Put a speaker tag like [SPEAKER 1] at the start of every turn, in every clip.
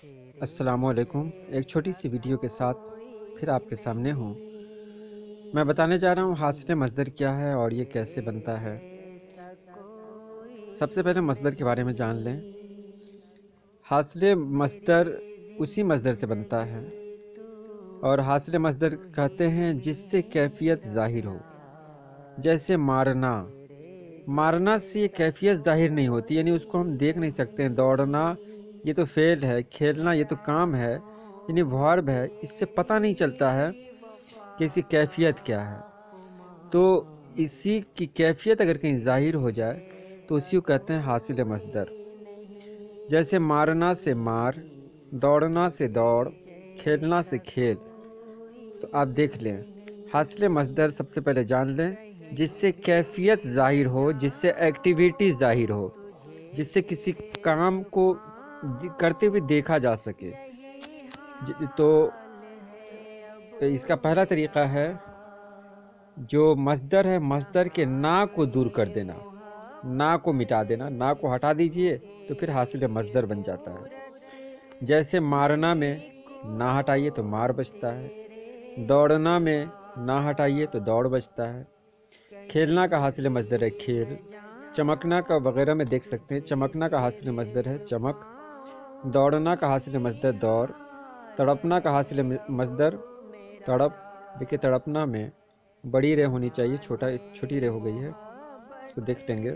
[SPEAKER 1] السلام علیکم۔ ایک چھوٹی سی ویڈیو کے ساتھ پھر آپ کے سامنے ہوں۔ میں بتانے جا رہا ہوں حاصل مصدر کیا ہے اور یہ کیسے بنتا ہے۔ سب سے پہلے مصدر کے بارے میں جان لیں۔ حاصل مصدر اسی مصدر سے بنتا ہے اور حاصل مصدر کہتے ہیں جس سے کیفیت ظاہر ہو، جیسے مارنا۔ مارنا سے یہ کیفیت ظاہر نہیں ہوتی، یعنی اس کو ہم دیکھ نہیں سکتے ہیں۔ دوڑنا یہ تو فعل ہے، کھیلنا یہ تو کام ہے، یعنی ورب ہے، اس سے پتہ نہیں چلتا ہے کہ اس کی کیفیت کیا ہے۔ تو اسی کی کیفیت اگر کہیں ظاہر ہو جائے تو اسی کو کہتے ہیں حاصل مصدر۔ جیسے مارنا سے مار، دوڑنا سے دوڑ، کھیلنا سے کھیل۔ تو آپ دیکھ لیں، حاصل مصدر سب سے پہلے جان لیں جس سے کیفیت ظاہر ہو، جس سے ایکٹیویٹی ظاہر ہو، جس سے کسی کام کو کرتے ہوئے دیکھا جا سکے۔ تو اس کا پہلا طریقہ ہے، جو مصدر ہے مصدر کے نا کو دور کر دینا، نا کو مٹا دینا۔ نا کو ہٹا دیجئے تو پھر حاصل مصدر بن جاتا ہے۔ جیسے مارنا میں نا ہٹائیے تو مار بچتا ہے، دوڑنا میں نا ہٹائیے تو دوڑ بچتا ہے۔ کھیلنا کا حاصل مصدر ہے کھیل۔ چمکنا کا وغیرہ میں دیکھ سکتے ہیں، چمکنا کا حاصل مصدر ہے چمک۔ دوڑنا کا حاصل مصدر دوڑ۔ تڑپنا کا حاصل مصدر تڑپ۔ دیکھیے تڑپنا میں بڑی رے ہونی چاہیے، چھوٹی رے ہو گئی ہے، اس کو دیکھ لیں گے۔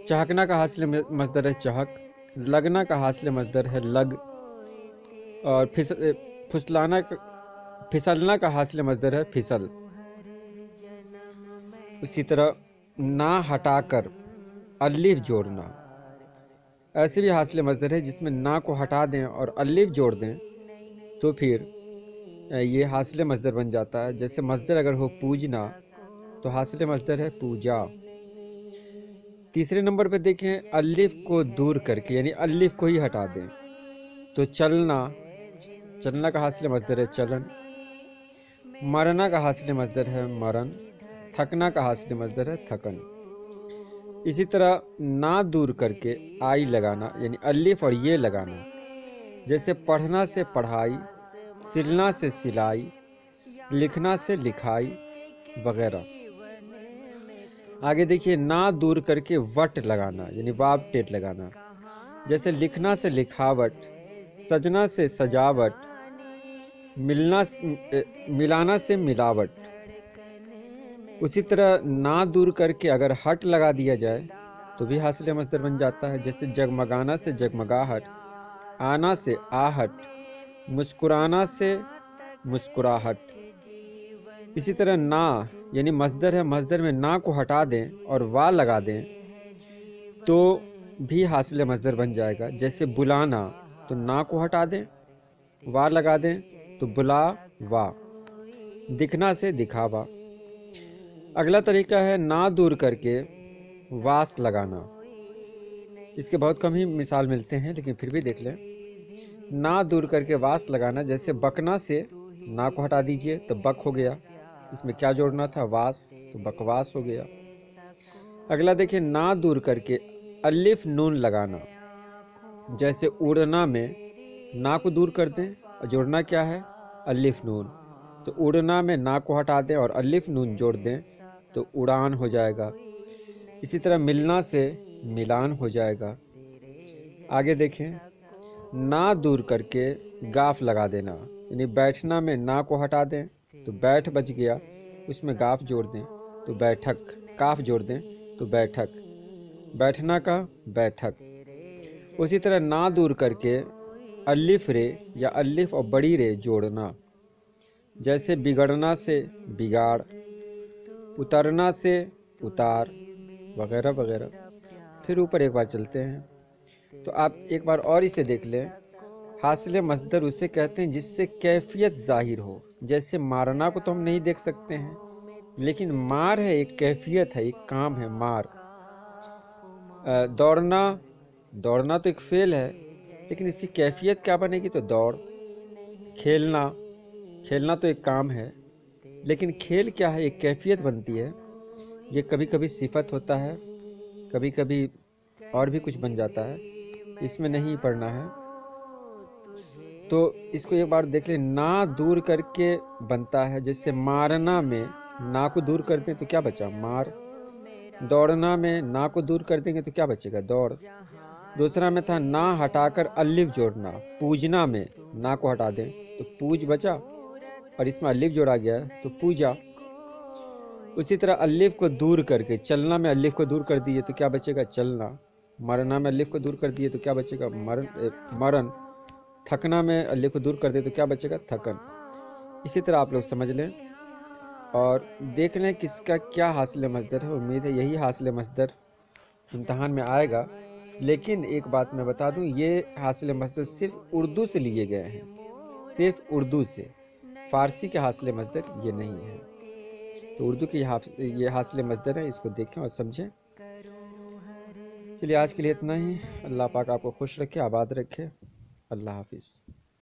[SPEAKER 1] چہکنا کا حاصل مصدر ہے چہک۔ لگنا کا حاصل مصدر ہے لگ۔ اور پھسلنا کا حاصل مصدر ہے پھسل۔ اسی طرح نا ہٹا کر الف جوڑنا، ایسے بھی حاصل مصدر ہے جس میں نا کو ہٹا دیں اور الف جوڑ دیں تو پھر یہ حاصل مصدر بن جاتا ہے۔ جیسے مصدر اگر ہو پوجنا تو حاصل مصدر ہے پوجا۔ تیسرے نمبر پہ دیکھیں، الف کو دور کر کے یعنی الف کو ہی ہٹا دیں تو چلنا، چلنا کا حاصل مصدر ہے چلن۔ مرنا کا حاصل مصدر ہے مرن۔ تھکنا کا حاصل مصدر ہے تھکن۔ اسی طرح نا دور کر کے آئی لگانا یعنی الف اور یہ لگانا، جیسے پڑھنا سے پڑھائی، سلنا سے سلائی، لکھنا سے لکھائی وغیرہ۔ آگے دیکھیے نا دور کر کے وٹ لگانا یعنی واب ٹیٹ لگانا، جیسے لکھنا سے لکھاوٹ، سجنا سے سجاوٹ، ملانا سے ملاوٹ۔ اسی طرح نا دور کر کے اگر ہٹ لگا دیا جائے تو بھی حاصل مصدر بن جاتا ہے، جیسے جگمگانا سے جگمگاہٹ، آنا سے آہٹ، مسکرانا سے مسکراہٹ۔ اسی طرح نا یعنی مصدر ہے، مصدر میں نا کو ہٹا دیں اور وا لگا دیں تو بھی حاصل مصدر بن جائے گا، جیسے بلانا تو نا کو ہٹا دیں، وا لگا دیں تو بلا وا۔ دکھنا سے دکھاوا۔ اگلا طریقہ ہے نا دور کر کے واس لگانا، اس کے بہت کم ہی مثال ملتے ہیں لیکن پھر بھی دیکھ لیں۔ نا دور کر کے واس لگانا، جیسے بکنا سے نا کو ہٹا دیجئے تو بک ہو گیا، اس میں کیا جوڑنا تھا واس، تو بکواس ہو گیا۔ اگلا دیکھیں نا دور کر کے الف نون لگانا، جیسے اڑنا میں نا کو دور کر دیں اور جوڑنا کیا ہے الف نون، تو اڑنا میں نا کو ہٹا دیں اور الف نون جوڑ دیں تو اڑان ہو جائے گا۔ اسی طرح ملنا سے ملان ہو جائے گا۔ آگے دیکھیں نا دور کر کے گاف لگا دینا، یعنی بیٹھنا میں نا کو ہٹا دیں تو بیٹھ بچ گیا، اس میں گاف جوڑ دیں تو بیٹھک، کاف جوڑ دیں تو بیٹھک، بیٹھنا کا بیٹھک۔ اسی طرح نا دور کر کے الف رے یا الف اور بڑی رے جوڑنا، جیسے بگڑنا سے بگاڑ، اترنا سے اتار وغیرہ وغیرہ۔ پھر اوپر ایک بار چلتے ہیں تو آپ ایک بار اور اسے دیکھ لیں۔ حاصل مصدر اسے کہتے ہیں جس سے کیفیت ظاہر ہو، جیسے مارنا کو تو ہم نہیں دیکھ سکتے ہیں لیکن مار ہے، ایک کیفیت ہے، ایک کام ہے مار۔ دوڑنا، دوڑنا تو ایک فعل ہے لیکن اس کی کیفیت کیا بنے گی تو دوڑ۔ کھیلنا، کھیلنا تو ایک کام ہے لیکن کھیل کیا ہے، ایک کیفیت بنتی ہے، یہ کبھی کبھی صفت ہوتا ہے، کبھی کبھی اور بھی کچھ بن جاتا ہے، اس میں نہیں پڑھنا ہے۔ تو اس کو ایک بار دیکھ لیں، نا دور کر کے بنتا ہے، جیسے مارنا میں نا کو دور کر دیں تو کیا بچا؟ مار۔ دوڑنا میں نا کو دور کر دیں گے تو کیا بچے گا؟ دوڑ۔ دوسرا میں تھا نا ہٹا کر الف جوڑنا، پوجنا میں نا کو ہٹا دیں تو پوج بچا، اور اس میں الف جوڑا گیا ہے تو پوجا۔ اسی طرح الف کو دور کر کے چلنا میں الف کو دور کر دیے تو کیا بچے گا؟ چلنا۔ مرنا میں الف کو دور کر دیے تو کیا بچے گا؟ مرن۔ تھکنا میں الف کو دور کر دے تو کیا بچے گا؟ تھکن۔ اسی طرح آپ لوگ سمجھ لیں اور دیکھ لیں کس کا کیا حاصل مصدر ہے۔ امید ہے یہی حاصل مصدر امتحان میں آئے گا، لیکن ایک بات میں بتا دوں، یہ حاصل مصدر صرف اردو سے لیے گئے ہیں، صرف اردو سے، فارسی کے حاصل مصدر یہ نہیں ہے۔ تو اردو کی یہ حاصل مصدر ہے، اس کو دیکھیں اور سمجھیں۔ چلیے آج کے لیے اتنا ہی۔ اللہ پاک آپ کو خوش رکھے، آباد رکھے۔ اللہ حافظ۔